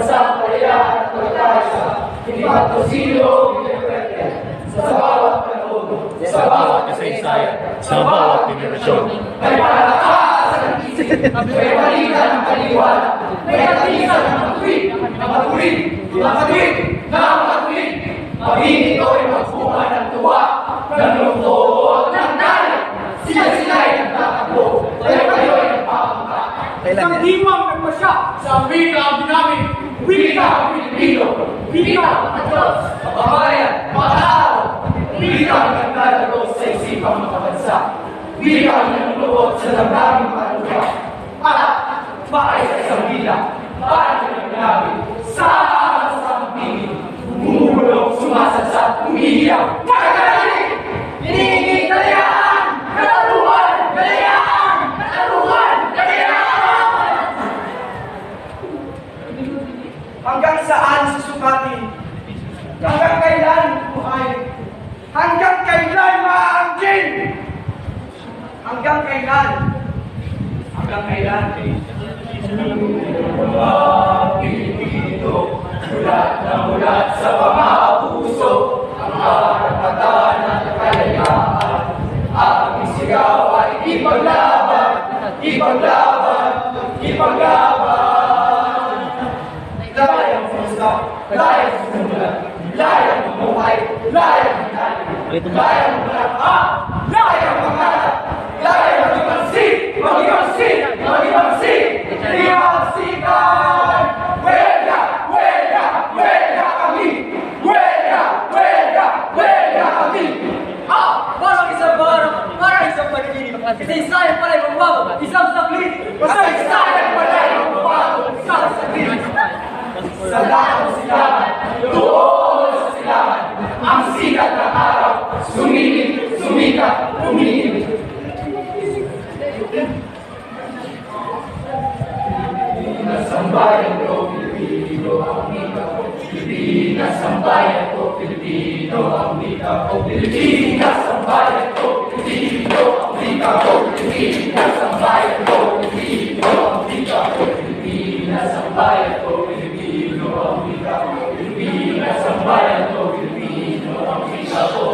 kasampalayaan at pagkakaisa, hindi patrosino, pinagpwede, sa bawat panahon, sa bawat kasaysayan, sa bawat generasyon. May palakasan ng isip, may palitan ng paliwanag, may katisan ng matuwid, Mabini ko ay magpunga ng tuwa, ng lungkot, ng galit. Sila-sila'y nagtatakbo, kayo-kayo'y nagpapangka. Isang diwang nagpasya sa wika ang ginamit. Wika ang Pilipino, wika ang Diyos, kababayan, matao. Wika ang nagdadalo sa isipang mga bansa. Wika ang nagluot sa damdaming panuka. At maay sa isang bilang, para pinagnamin sa pili. Bumulong, sumasasat, umiiyak, nakakalalig! Hinihingi kalayaan! Katarungan! Kalayaan! Katarungan! Kalayaan! Hanggang saan susukatin? Hanggang kailan buhay? Hanggang kailan maanggin? Hanggang kailan? Hanggang kailan? Pilipino, mulat sa mga puso, ang karapatan at kalayaan. Aming sigaw ay ipaglaban, ipaglaban, ipaglaban. Layang pusa, layang sumulat, layang mamuhay, layang hinalim, layang malakha, layang mangarap, layang mag-ibansin, mag-ibansin, mag-ibansin, ibansikan! Huelga, huelga, huelga kami! Huelga, huelga, huelga kami! Parang isang barang, parang isang panaginip. Isa-isayang pala'y magbago, isang saklit. Kasaysayan pala'y magbabago, isang saglit. Sa lahat ng silangan, doon sa silangan, ang sikat ng araw, sumilip, sumikat, umilip. Sambayan ko, Pilipino, ang wika ko, Pilipinas. Sambayan ko, Pilipino, ang wika ko, Pilipinas. Sambayan ko, Pilipino, ang wika ko, Pilipinas. Sambayan ko, Pilipino, ang wika ko, Pilipinas. Sambayan ko, Pilipino, ang wika ko, Pilipinas. Sambayan ko, Pilipino, ang wika ko.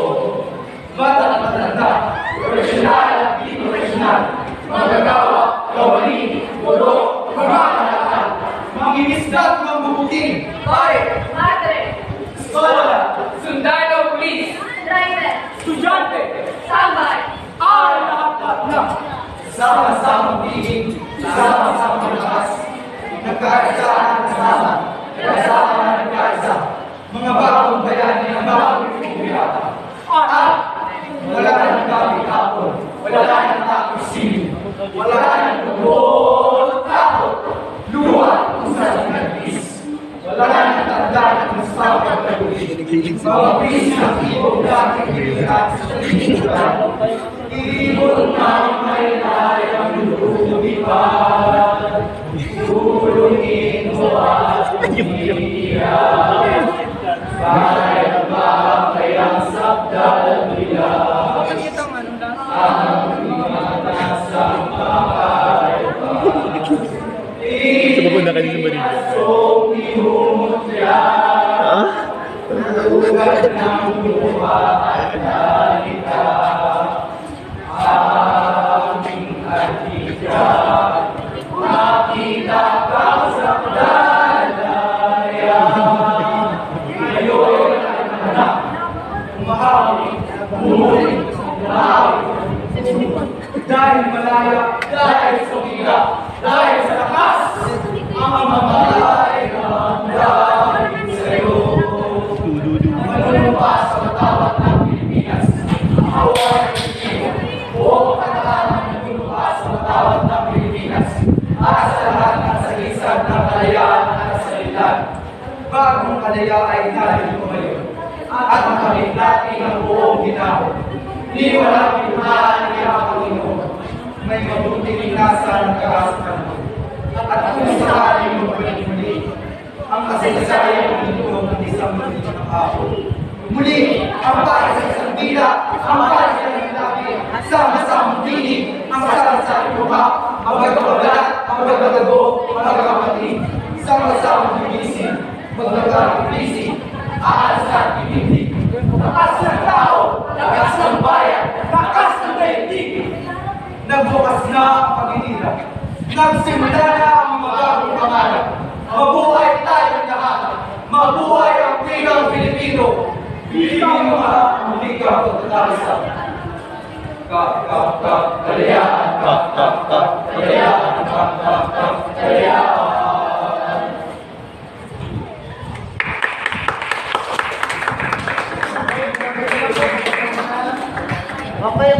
Bata at matanda, profesional at di-profesional, magagawa, kawali, bulok, magkakalaan, mangingisda at mambubuking, pare, Madre, eskola, sundalo, pulis, driver, Estudyante, tambay, ay lahat na. sama-samang tingin, sama-samang lakas, nagkaisa at kasama, kasama at nagkaisa, mga bagong bayani ang bagong pumiyata. At wala nang gabi kapon, wala nang takot sinin, wala nang lubot takot, luwa kung saan nagpis, wala nang tandaan kung saan pagkagulit, mga bis ng ibong dati kilikat sa kilikat, ibon na may layang lumipad, tulungin mo at umiiyak, kaya ba kayang sabdal nila? Ang mga nasang kakaiba. Pupunta ka din sa Manila. Inasong ihumutya. Nagugad ng lupa at lalita. Aming artika. Nakita ka sa dalayan. Ngayon ay anak. Umahawi. Umuling. Umahawi. Dahil malaya, Dahil sa biga, dahil sa lakas, ang mamamalay ng dahil sa'yo. Manunumpa sa matawat ng Pilipinas, awan ng Pilipino, buong katalanan manunumpa sa matawat ng Pilipinas, at sa lahat ng sagisag ng kalayaan at kasalitan. bagong kalaya ay dahil tumayo. At makamit natin ang buong ginao. Di walang pinuhaan ni ang Panginoon. May mabuting inasan ng kahasakan mo. At kung sakaling magbalik muli, Ang kasaysayan ng ito ng isang muli ng hapon. muli ang para sa isang bila, ang para sa isang labi, sama-samang tinig, ang sarang-sarang luha, ang magkabalat, ang magkagago, ang magkakapatid. sama-sama gigising, magkakagising, aas at ibigin. Lakas ng tao, lakas ng bayan, lakas ng daigdig. Nagbukas na ang pag-inira, nagsimula na ang magagong pangarap. Mabuhay tayong lahat, mabuhay ang wikang Pilipino. Pilipino ka, ang wikang pagkakalisa. Kalayaan, kalayaan, kalayaan. Okay,